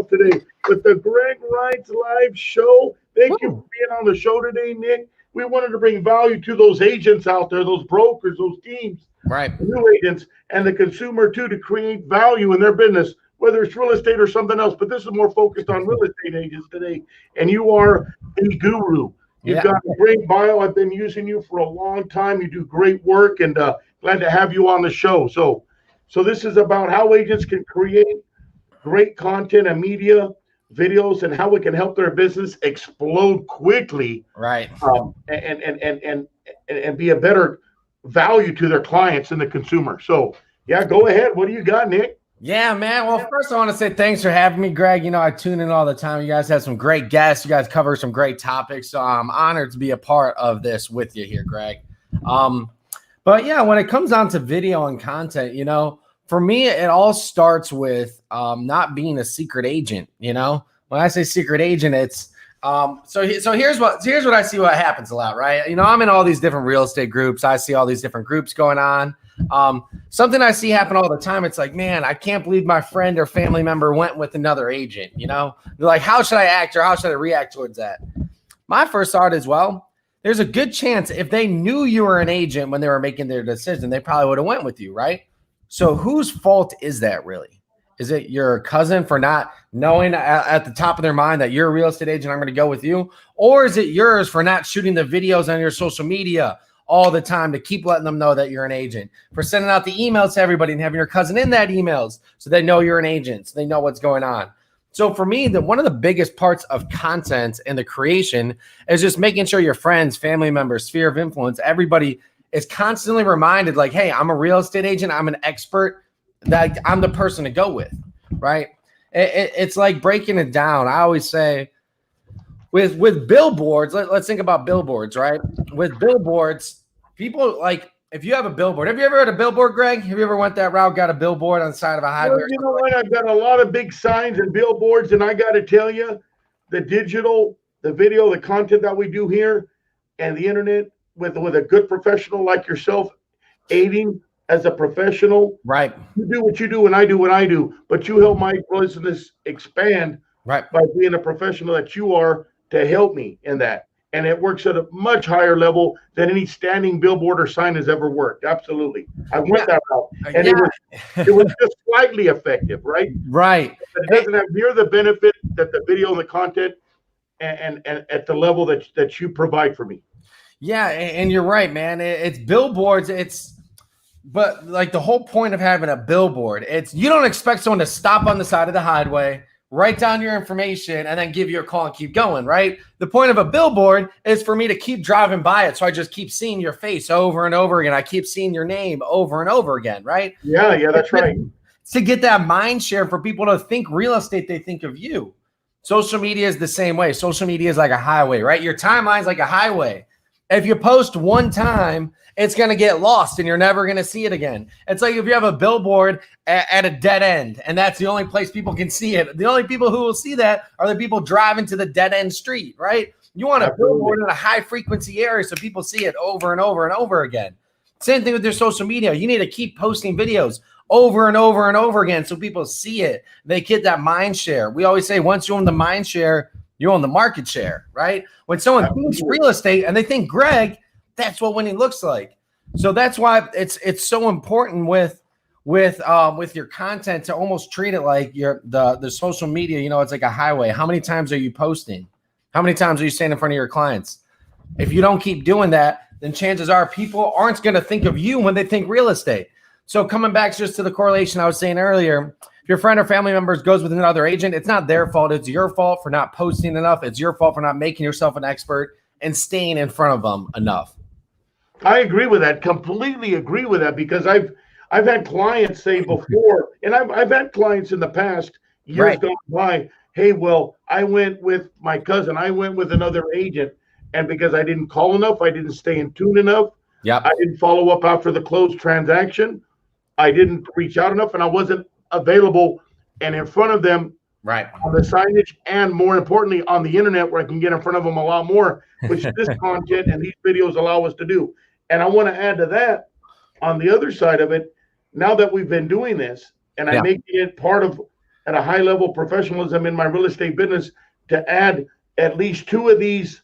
today with the Greg Wrights live show. Thank you for Woo. being on the show today, Nick. We wanted to bring value to those agents out there, those brokers, those teams, Right. new agents, and the consumer too, to create value in their business, whether it's real estate or something else. But this is more focused on real estate agents today. And you are a guru. You've Yeah. got a great bio. I've been using you for a long time. You do great work, and glad to have you on the show. So this is about how agents can create great content and media videos and how we can help their business explode quickly, Right. and be a better value to their clients and the consumer. So yeah, go ahead. What do you got, Nick? Yeah, man. Well, first I want to say thanks for having me, Greg. You know, I tune in all the time. You guys have some great guests. You guys cover some great topics. So I'm honored to be a part of this with you here, Greg. But yeah, when it comes down to video and content, you know, for me, it all starts with not being a secret agent. You know, when I say secret agent, it's so here's what I see what happens a lot, right? You know, I'm in all these different real estate groups. I see all these different groups going on. Something I see happen all the time. It's like, man, I can't believe my friend or family member went with another agent. You know, they're like, how should I act or how should I react towards that? My first thought is, well, there's a good chance if they knew you were an agent when they were making their decision, they probably would have went with you, right? So whose fault is that really? Is it your cousin for not knowing at the top of their mind that you're a real estate agent, I'm going to go with you? Or is it yours for not shooting the videos on your social media all the time to keep letting them know that you're an agent, for sending out the emails to everybody and having your cousin in that emails so they know you're an agent, so they know what's going on? So for me, one of the biggest parts of content and the creation is just making sure your friends, family members, sphere of influence, everybody is constantly reminded, like, hey, I'm a real estate agent. I'm an expert. That I'm the person to go with, right? It's like breaking it down. I always say with billboards, let's think about billboards, right? With billboards, people like, if you have a billboard, have you ever had a billboard, Greg? Have you ever went that route, got a billboard on the side of a highway? Well, you know what? I've got a lot of big signs and billboards, and I got to tell you, the digital, the video, the content that we do here, and the internet with a good professional like yourself, aiding as a professional. Right. You do what you do, and I do what I do, but you help my business expand, right, by being a professional that you are to help me in that. And it works at a much higher level than any standing billboard or sign has ever worked. Absolutely. I went that route. And it was just slightly effective, right? Right. But it doesn't have near the benefit that the video and the content and at the level that you provide for me. Yeah, and you're right, man. It's billboards. But like the whole point of having a billboard, it's you don't expect someone to stop on the side of the highway, write down your information, and then give you a call and keep going, right? The point of a billboard is for me to keep driving by it. So I just keep seeing your face over and over again. I keep seeing your name over and over again, right? Yeah, that's right. To get that mind share for people to think real estate, they think of you. Social media is the same way. Social media is like a highway, right? Your timeline is like a highway. If you post one time, it's going to get lost and you're never going to see it again. It's like if you have a billboard at a dead end and that's the only place people can see it. The only people who will see that are the people driving to the dead end street, right? You want a billboard in a high frequency area so people see it over and over and over again. Same thing with your social media. You need to keep posting videos over and over and over again so people see it. They get that mind share. We always say once you own the mind share, you own the market share, right? When someone thinks real estate and they think Greg, that's what winning looks like. So that's why it's so important with your content to almost treat it like the social media. You know, it's like a highway. How many times are you posting? How many times are you standing in front of your clients? If you don't keep doing that, then chances are people aren't going to think of you when they think real estate. So coming back just to the correlation I was saying earlier, if your friend or family members goes with another agent, it's not their fault. It's your fault for not posting enough. It's your fault for not making yourself an expert and staying in front of them enough. I agree with that. Completely agree with that, because I've had clients say before, and I've had clients in the past years gone by, hey, well, I went with my cousin, I went with another agent, and because I didn't call enough, I didn't stay in tune enough, I didn't follow up after the closed transaction, I didn't reach out enough, and I wasn't available and in front of them on the signage, and more importantly on the internet where I can get in front of them a lot more, which this content and these videos allow us to do. And I want to add to that, on the other side of it, now that we've been doing this and I'm making it part of at a high level of professionalism in my real estate business to add at least 2 of these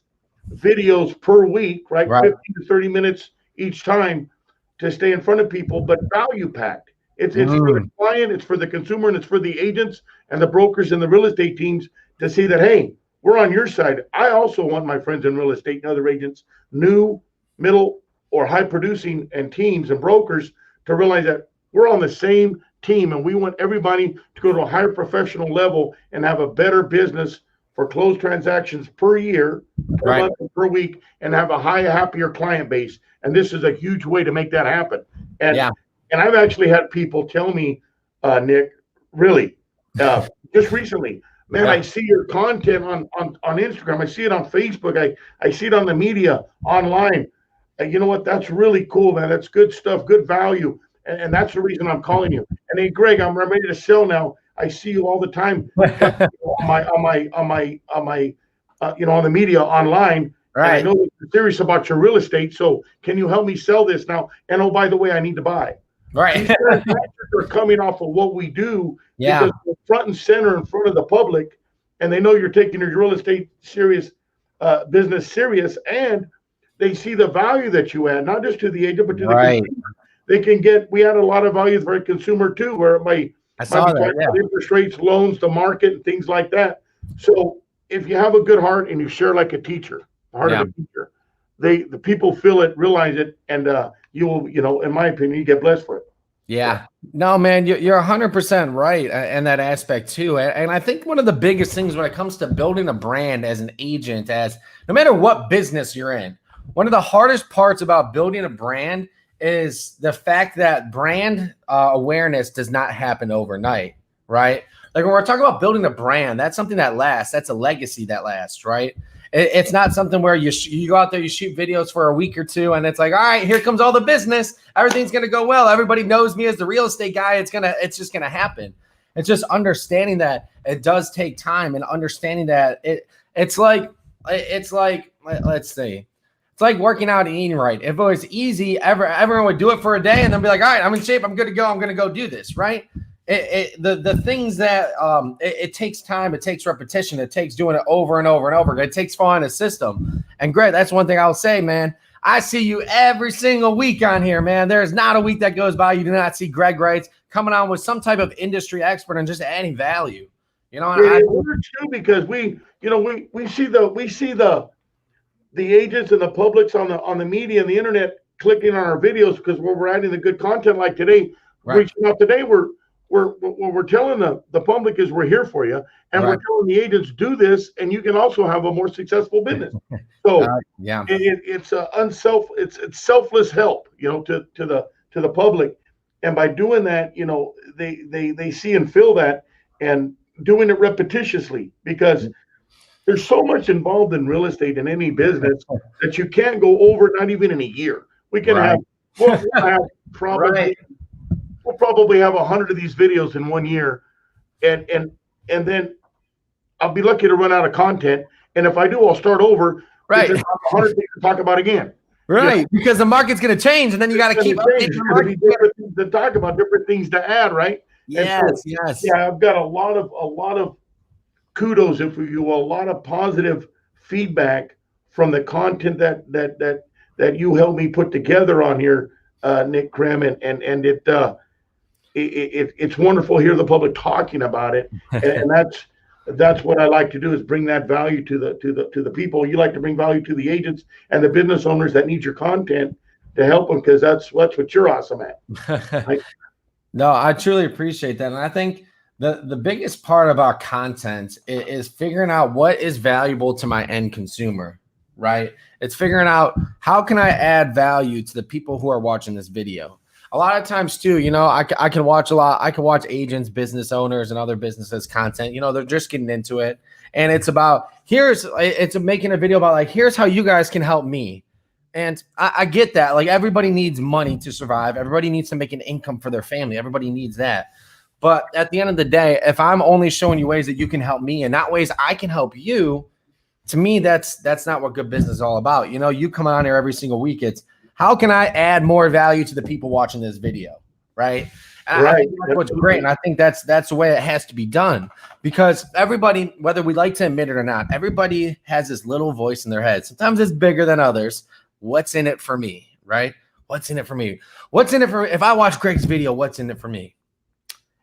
videos per week, right? 15 to 30 minutes each time to stay in front of people, but value packed. It's for the client, it's for the consumer, and it's for the agents and the brokers and the real estate teams to see that, hey, we're on your side. I also want my friends in real estate and other agents, new, middle, or high producing and teams and brokers to realize that we're on the same team and we want everybody to go to a higher professional level and have a better business for closed transactions per year, per month, per week, and have a happier client base. And this is a huge way to make that happen. And and I've actually had people tell me, Nick, really, just recently, man, I see your content on Instagram. I see it on Facebook. I see it on the media online. You know what? That's really cool, man. That's good stuff, good value. And that's the reason I'm calling you. And hey, Greg, I'm ready to sell now. I see you all the time on the media online. Right. I know you're serious about your real estate. So can you help me sell this now? And oh, by the way, I need to buy. Right. These are coming off of what we do because we're front and center in front of the public, and they know you're taking your real estate business serious, and they see the value that you add, not just to the agent, but to the consumer. They can get. We add a lot of value for a consumer too, where it might interest rates, loans, the market, and things like that. So if you have a good heart and you share like a teacher, the heart of a teacher, the people feel it, realize it, and you will, in my opinion, you get blessed for it. Yeah. No, man, you're 100% right in that aspect too. And I think one of the biggest things when it comes to building a brand as an agent, as no matter what business you're in, one of the hardest parts about building a brand is the fact that brand awareness does not happen overnight, right? Like when we're talking about building a brand, that's something that lasts. That's a legacy that lasts, right? It's not something where you go out there, you shoot videos for a week or two, and it's like, all right, here comes all the business. Everything's gonna go well. Everybody knows me as the real estate guy. It's just gonna happen. It's just understanding that it does take time and understanding that it's like let's see. It's like working out and eating right. If it was easy, everyone would do it for a day and then be like, all right, I'm in shape. I'm good to go. I'm gonna go do this, right? The things that it takes time, it takes repetition, it takes doing it over and over and over. It takes following a system. And Greg, that's one thing I'll say, man. I see you every single week on here, man. There's not a week that goes by you do not see Greg Wrights coming on with some type of industry expert and just adding value. We're true because we see the agents and the publics on the media and the internet clicking on our videos because we're adding the good content like today. Reaching out today, we're telling the public is we're here for you, and we're telling the agents do this, and you can also have a more successful business. So it's selfless help, to the public, and by doing that, they see and feel that, and doing it repetitiously because there's so much involved in real estate in any business that you can't go over not even in a year. We can we'll probably have 100 of these videos in 1 year, and then I'll be lucky to run out of content. And if I do, I'll start over. Right, because I have 100 things to talk about again. Right, because the market's going to change, and then you got to keep updating the market. Different things to talk about, different things to add. Right. Yes. Yeah, I've got a lot of kudos, if you will, a lot of positive feedback from the content that you helped me put together on here, Nick Krim, and it's wonderful to hear the public talking about it, and that's what I like to do is bring that value to the people. You like to bring value to the agents and the business owners that need your content to help them because that's what you're awesome at. Right? No, I truly appreciate that, and I think the biggest part about content is figuring out what is valuable to my end consumer. Right? It's figuring out how can I add value to the people who are watching this video. A lot of times too, I can watch I can watch agents, business owners, and other businesses content. They're just getting into it, and it's about it's making a video about like here's how you guys can help me. And I get that. Like everybody needs money to survive. Everybody needs to make an income for their family. Everybody needs that. But at the end of the day, if I'm only showing you ways that you can help me and not ways I can help you, to me, that's not what good business is all about. You come on here every single week. It's how can I add more value to the people watching this video, right? And I think that's what's great. And I think that's the way it has to be done, because everybody, whether we like to admit it or not, everybody has this little voice in their head. Sometimes it's bigger than others. What's in it for me, right? What's in it for me? What's in it for, if I watch Greg's video, what's in it for me?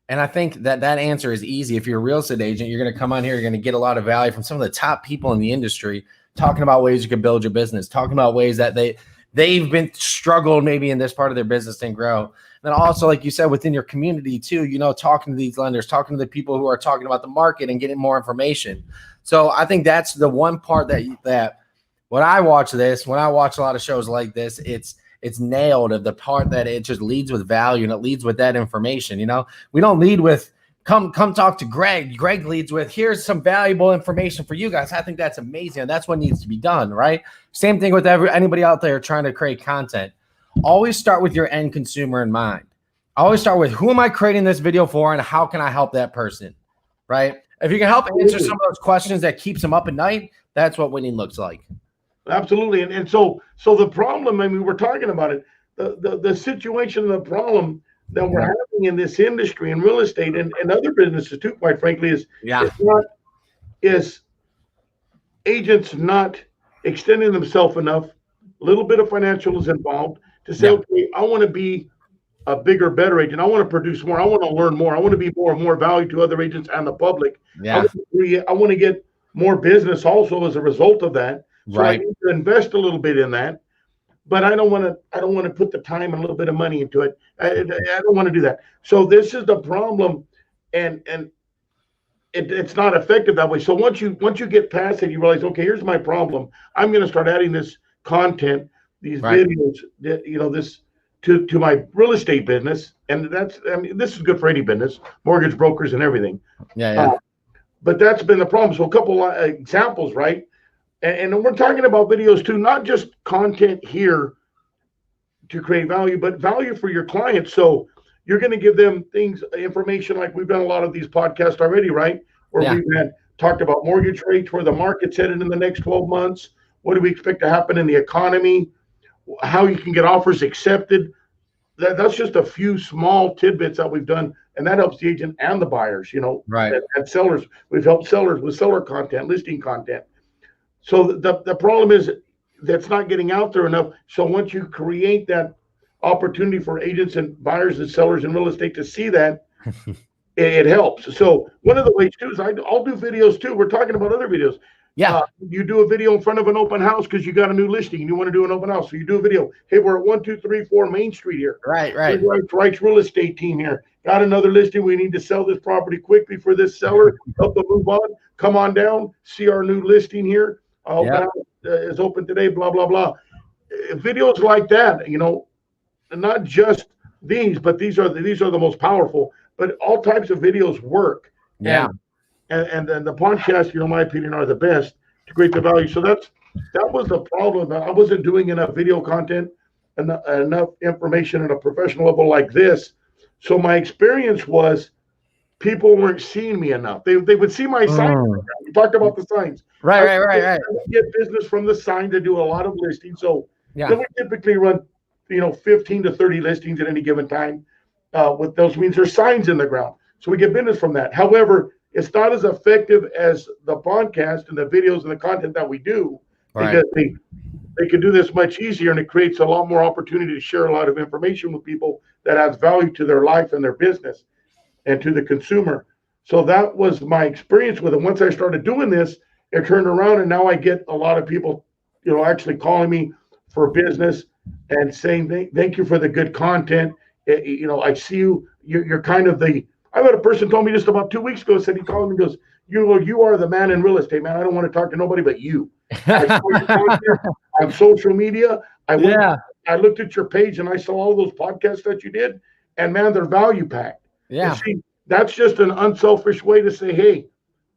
And I think that answer is easy. If you're a real estate agent, you're going to come on here, you're going to get a lot of value from some of the top people in the industry, talking about ways you can build your business, talking about ways that they've been struggled maybe in this part of their business and grow. And also, like you said, within your community too, talking to these lenders, talking to the people who are talking about the market and getting more information. So I think that's the one part that when I watch a lot of shows like this, it's nailed of the part that it just leads with value and it leads with that information. We don't lead with come talk to Greg. Greg leads with, here's some valuable information for you guys. I think that's amazing. And that's what needs to be done, right? Same thing with anybody out there trying to create content. Always start with your end consumer in mind. Always start with, who am I creating this video for and how can I help that person, right? If you can help answer some of those questions that keeps them up at night, that's what winning looks like. Absolutely. And so the problem, we're talking about it, the situation, the problem that we're having in this industry, in real estate and other businesses too, quite frankly, is agents not extending themselves enough. A little bit of financial is involved to say, okay, I want to be a bigger, better agent. I want to produce more. I want to learn more. I want to be more value to other agents and the public. Yeah. I want to get more business also as a result of that. So I need to invest a little bit in that, but I don't want to put the time and a little bit of money into it. I don't want to do that. So this is the problem, and it's not effective that way. So once you get past it, you realize, okay, here's my problem. I'm going to start adding this content, these videos, this to my real estate business, and this is good for any business, mortgage brokers and everything. But that's been the problem. So a couple examples, right? And we're talking about videos too, not just content here to create value, but value for your clients. So you're going to give them information like we've done a lot of these podcasts already, right? Where we've talked about mortgage rates, where the market's headed in the next 12 months. What do we expect to happen in the economy? How you can get offers accepted. That's just a few small tidbits that we've done, and that helps the agent and the buyers, and sellers. We've helped sellers with seller content, listing content. So the problem is that's not getting out there enough. So once you create that opportunity for agents and buyers and sellers in real estate to see that, it helps. So one of the ways too is I'll do videos too. We're talking about other videos. You do a video in front of an open house because you got a new listing and you want to do an open house. So you do a video. Hey, we're at 1234 Main Street here. Right. Wright's real estate team here. Got another listing. We need to sell this property quickly for this seller. Help them move on. Come on down. See our new listing here. Is open today, blah, blah, blah. Videos like that, not just these, but these are the most powerful, but all types of videos work. And then the podcasts, in my opinion, are the best to create the value. So that was the problem. I wasn't doing enough video content and enough information at a professional level like this. So my experience was people weren't seeing me enough. They would see my signs. We talked about the signs. Right. I get business from the sign to do a lot of listings. So then we typically run, 15 to 30 listings at any given time. With those means there's signs in the ground. So we get business from that. However, it's not as effective as the podcast and the videos and the content that we do, because they can do this much easier, and it creates a lot more opportunity to share a lot of information with people that adds value to their life and their business and to the consumer. So that was my experience with it. Once I started doing this, it turned around, and now I get a lot of people, actually calling me for business and saying, thank you for the good content. I see you're kind of I've had a person told me just about 2 weeks ago, said he called me and goes, you are the man in real estate, man. I don't want to talk to nobody but you. I saw your content on social media. I looked at your page and I saw all those podcasts that you did, and man, they're value packed. See, that's just an unselfish way to say, hey,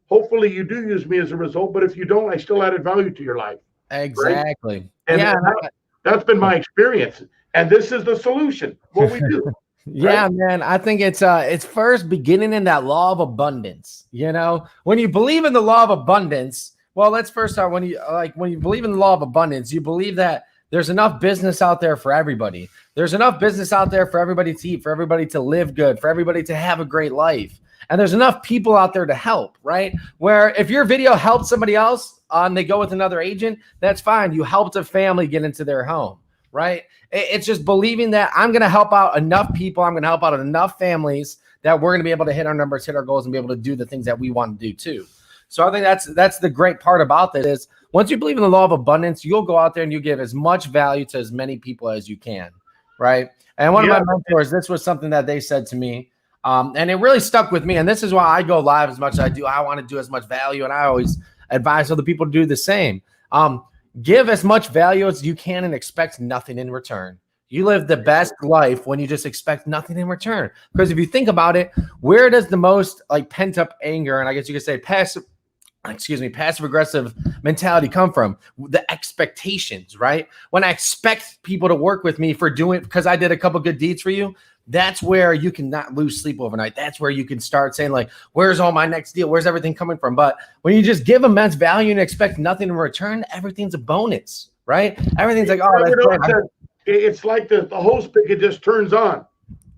hopefully you do use me as a result, but if you don't, I still added value to your life. Exactly. Right? And that's been my experience. And this is the solution, what we do. Man, I think it's first beginning in that law of abundance. When you believe in the law of abundance, well, let's first start when you believe in the law of abundance, you believe that there's enough business out there for everybody. There's enough business out there for everybody to eat, for everybody to live good, for everybody to have a great life. And there's enough people out there to help, right? Where if your video helps somebody else and they go with another agent, that's fine. You helped a family get into their home, right? It's just believing that I'm going to help out enough people. I'm going to help out enough families that we're going to be able to hit our numbers, hit our goals, and be able to do the things that we want to do too. So I think that's the great part about this is once you believe in the law of abundance, you'll go out there and you give as much value to as many people as you can, right? And one of my mentors, this was something that they said to me. And it really stuck with me. And this is why I go live as much as I do. I want to do as much value. And I always advise other people to do the same. Give as much value as you can and expect nothing in return. You live the best life when you just expect nothing in return. Because if you think about it, where does the most like pent up anger, and I guess you could say passive aggressive mentality come from? The expectations, right? When I expect people to work with me for doing because I did a couple good deeds for you, that's where you can not lose sleep overnight. That's where you can start saying like, where's all my next deal? Where's everything coming from? But when you just give immense value and expect nothing in return, everything's a bonus, right? Everything's like, oh, that's great. It's like the hose spigot just turns on.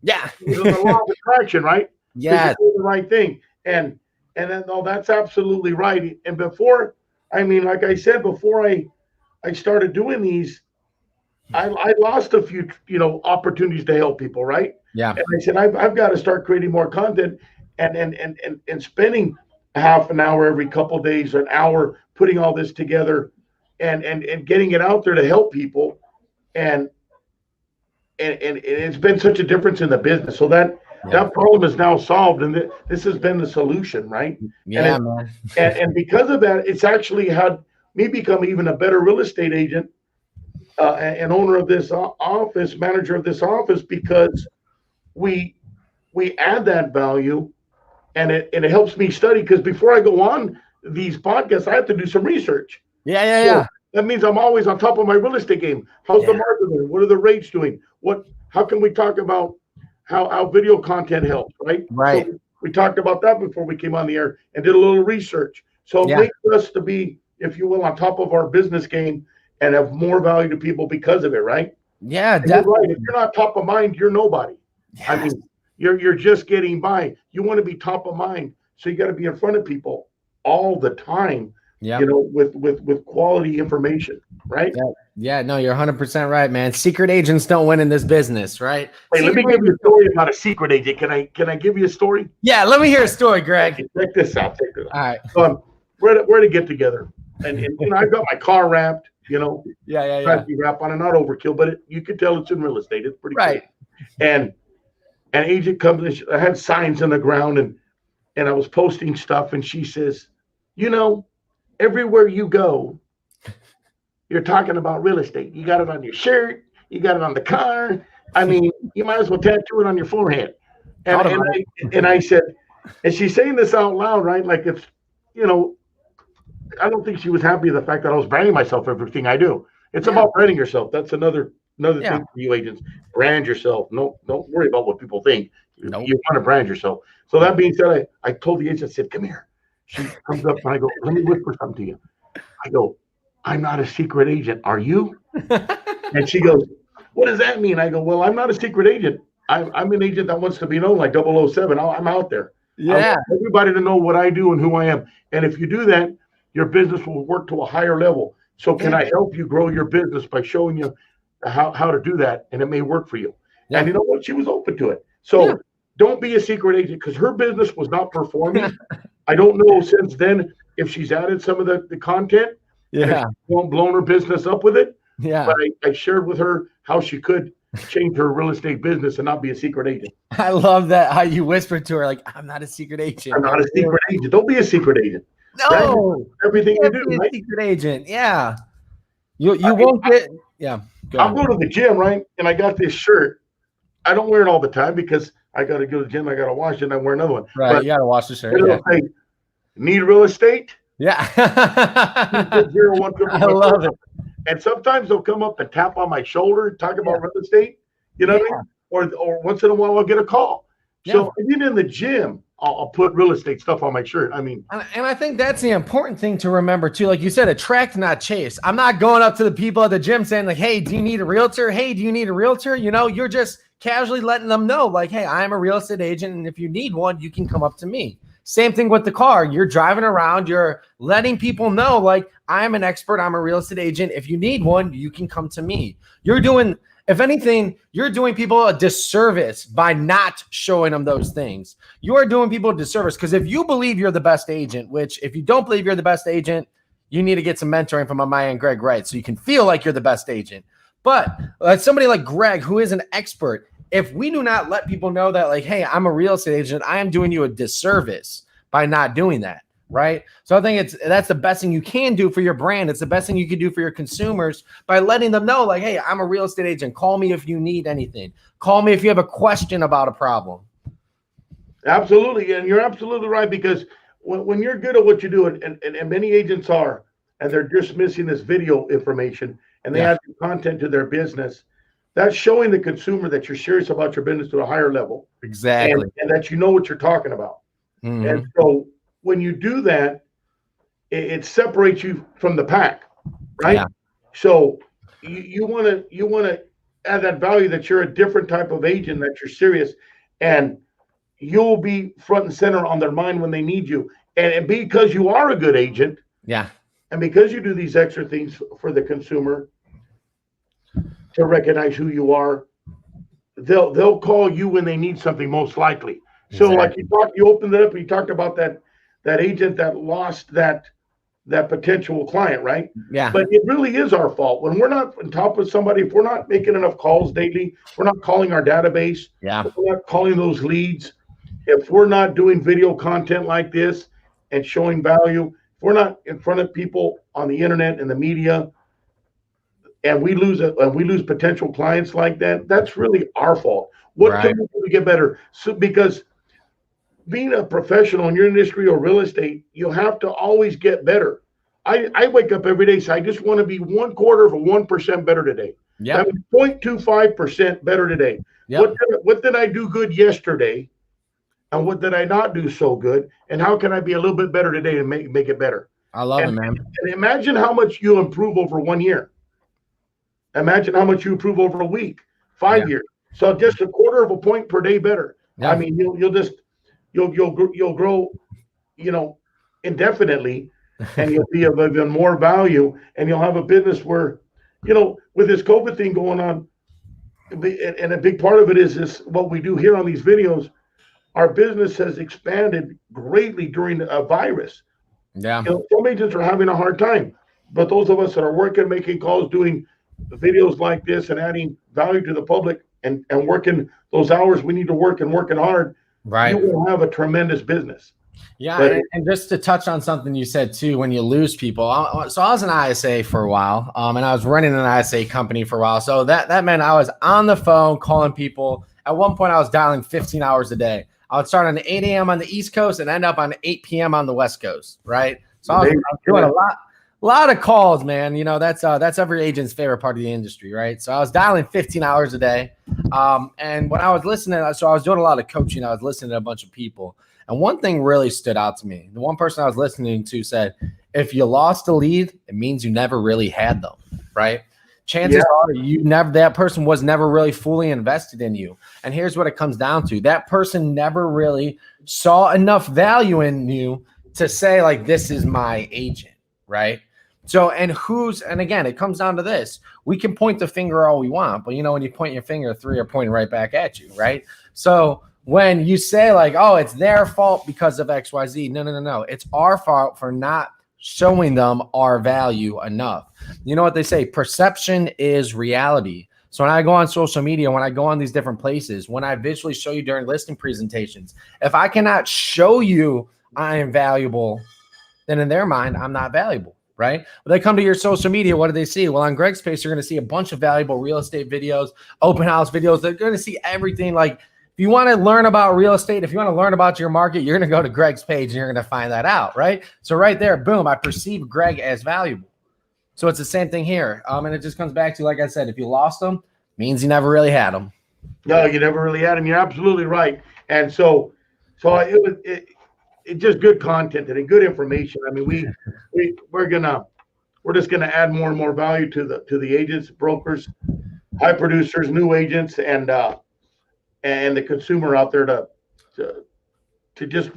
Yeah. The law of attraction, right? Yeah. The right thing. And then, no, that's absolutely right. And before, I mean, like I said, before I started doing these, I lost a few, opportunities to help people, right? Yeah. And I said, I've got to start creating more content and spending half an hour every couple of days, an hour, putting all this together and getting it out there to help people. And it's been such a difference in the business. So that problem is now solved, and this has been the solution, right? Yeah, man. And because of that, it's actually had me become even a better real estate agent and owner of this office, manager of this office, because we add that value, and it helps me study. Because before I go on these podcasts, I have to do some research. Yeah. That means I'm always on top of my real estate game. How's the market doing? What are the rates doing? How can we talk about how video content helps, right? Right. So we talked about that before we came on the air and did a little research. So it makes us to be, if you will, on top of our business game and have more value to people because of it, right? Yeah, and definitely. You're right. If you're not top of mind, you're nobody. Yes. I mean, you're just getting by. You want to be top of mind, so you got to be in front of people all the time. Yeah. With quality information, right? Yeah, no, you're 100% right, man. Secret agents don't win in this business, right? Hey, let me give you a story about a secret agent. Can I give you a story? Yeah, let me hear a story, Greg. Check this out. All right. We're to get together, and I've got my car wrapped. Yeah. Wrap on it, not overkill, but you can tell it's in real estate. It's pretty right. Cool. And an agent comes in. I had signs on the ground, and I was posting stuff, and she says, everywhere you go, you're talking about real estate. You got it on your shirt. You got it on the car. I mean, you might as well tattoo it on your forehead. And I said, and she's saying this out loud, right? Like it's, I don't think she was happy with the fact that I was branding myself for everything I do. It's about branding yourself. That's another thing for you agents. Brand yourself. No, don't worry about what people think. Nope. You want to brand yourself. So that being said, I told the agent, I said, come here. She comes up and I go, let me whisper something to you. I go, I'm not a secret agent. Are you? And she goes, what does that mean? I go, well, I'm not a secret agent. I'm an agent that wants to be known like 007. I'm out there. Yeah. I want everybody to know what I do and who I am. And if you do that, your business will work to a higher level. So can I help you grow your business by showing you how to do that? And it may work for you. Yeah. And you know what? She was open to it. So don't be a secret agent, because her business was not performing. I don't know since then if she's added some of the content. Yeah. Blown her business up with it. Yeah. But I shared with her how she could change her real estate business and not be a secret agent. I love that, how you whispered to her, like, I'm not a secret agent. I'm not a secret agent. Don't be a secret agent. No. Everything you do, right? Secret agent. Yeah. You won't get. Yeah. I'll go to the gym, right? And I got this shirt. I don't wear it all the time because I got to go to the gym. I got to wash it and I wear another one. Right. But you got to wash the shirt. It'll say, need real estate? Yeah. 01 I love it. And sometimes they'll come up and tap on my shoulder, talk about real estate. You know what I mean? Or once in a while I'll get a call. So even in the gym, I'll put real estate stuff on my shirt. I mean, and I think that's the important thing to remember too. Like you said, attract, not chase. I'm not going up to the people at the gym saying like, "Hey, do you need a realtor? Hey, do you need a realtor?" You know, you're just casually letting them know like, "Hey, I'm a real estate agent, and if you need one, you can come up to me." Same thing with the car. You're driving around, you're letting people know like, "I'm an expert, I'm a real estate agent. If you need one, you can come to me." You're doing, if anything, you're doing people a disservice by not showing them those things. You are doing people a disservice because if you believe you're the best agent, which if you don't believe you're the best agent, you need to get some mentoring from my man Greg Wright so you can feel like you're the best agent. But somebody like Greg, who is an expert, if we do not let people know that like, "Hey, I'm a real estate agent," I am doing you a disservice by not doing that. Right. So I think that's the best thing you can do for your brand. It's the best thing you can do for your consumers by letting them know like, "Hey, I'm a real estate agent. Call me if you need anything. Call me if you have a question about a problem." Absolutely. And you're absolutely right, because when you're good at what you do, and many agents are, and they're just missing this video information and they add content to their business, that's showing the consumer that you're serious about your business to a higher level. Exactly. And that you know what you're talking about. Mm-hmm. And so when you do that, it separates you from the pack, right? Yeah. So you want to add that value that you're a different type of agent, that you're serious, and you'll be front and center on their mind when they need you. And because you are a good agent, and because you do these extra things for the consumer to recognize who you are, they'll call you when they need something, most likely. So like you opened it up and you talked about that agent that lost that potential client, right? Yeah. But it really is our fault when we're not on top of somebody. If we're not making enough calls daily, we're not calling our database. Yeah. We're not calling those leads. If we're not doing video content like this and showing value, if we're not in front of people on the internet and the media, and we lose potential clients like that, that's really our fault. What can we do to get better? So because being a professional in your industry or real estate, you have to always get better. I wake up every day, so I just want to be 1/4% better today. Yeah. 0.25% better today. Yep. What did I do good yesterday? And what did I not do so good? And how can I be a little bit better today and make it better? I love it, man. And imagine how much you improve over 1 year. Imagine how much you improve over a week, 5 years. So just 1/4 point per day better. Yeah. I mean, you'll grow, indefinitely, and you'll be of even more value, and you'll have a business where, with this COVID thing going on, and a big part of it is this, what we do here on these videos, our business has expanded greatly during a virus. Yeah. Some agents are having a hard time, but those of us that are working, making calls, doing videos like this and adding value to the public and working those hours we need to work and working hard, you will have a tremendous business. Yeah, and just to touch on something you said too, when you lose people. So I was an ISA for a while, and I was running an ISA company for a while. So that meant I was on the phone calling people. At one point, I was dialing 15 hours a day. I would start on 8 a.m. on the East Coast and end up on 8 p.m. on the West Coast, right? So I was doing a lot of calls, man. That's every agent's favorite part of the industry, right? So I was dialing 15 hours a day. And when I was listening, so I was doing a lot of coaching. I was listening to a bunch of people. And one thing really stood out to me. The one person I was listening to said, if you lost a lead, it means you never really had them, right? Chances are that person was never really fully invested in you. And here's what it comes down to. That person never really saw enough value in you to say, like, this is my agent, right? So, and again, it comes down to this. We can point the finger all we want, but when you point your finger, 3 are pointing right back at you, right? So when you say like, oh, it's their fault because of XYZ, no. It's our fault for not showing them our value enough. You know what they say? Perception is reality. So when I go on social media, when I go on these different places, when I visually show you during listing presentations, if I cannot show you I am valuable, then in their mind, I'm not valuable, right? When they come to your social media, what do they see? Well, on Greg's page, you're going to see a bunch of valuable real estate videos, open house videos. They're going to see everything. Like, if you want to learn about real estate, if you want to learn about your market, you're going to go to Greg's page and you're going to find that out, right? So right there, boom, I perceive Greg as valuable. So it's the same thing here. And it just comes back to, like I said, if you lost them, means you never really had them. No, you never really had them. You're absolutely right. And so So it just good content and good information. I mean, we're just gonna add more and more value to the agents, brokers, high producers, new agents, and the consumer out there to just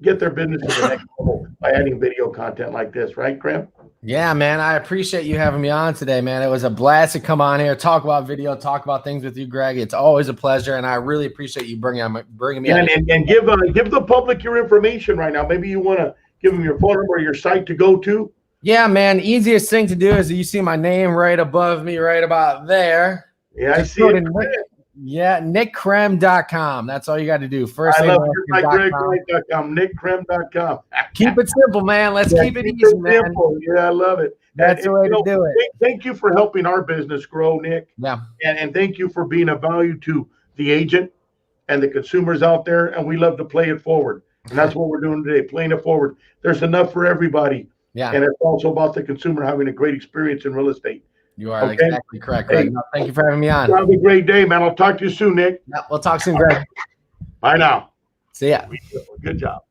get their business to the next level by adding video content like this, right, Graham? Yeah, man. I appreciate you having me on today, man. It was a blast to come on here, talk about video, talk about things with you, Greg. It's always a pleasure, and I really appreciate you bringing me on. And give the public your information right now. Maybe you want to give them your phone number or your site to go to. Yeah, man. Easiest thing to do is you see my name right above me, right about there. Yeah, I see it. NickKrem.com. That's all you got to do. First, I love GregWright.com, NickKrem.com. Keep it simple, man. Let's keep it easy, man. Simple. Yeah, I love it. That's the way to do it. Thank you for helping our business grow, Nick. Yeah. And thank you for being a value to the agent and the consumers out there. And we love to play it forward. And that's what we're doing today, playing it forward. There's enough for everybody. Yeah. And it's also about the consumer having a great experience in real estate. You are exactly correct, Greg. No, thank you for having me on. Have a great day, man. I'll talk to you soon, Nick. Yeah, we'll talk soon, Greg. Bye now. See ya. Good job.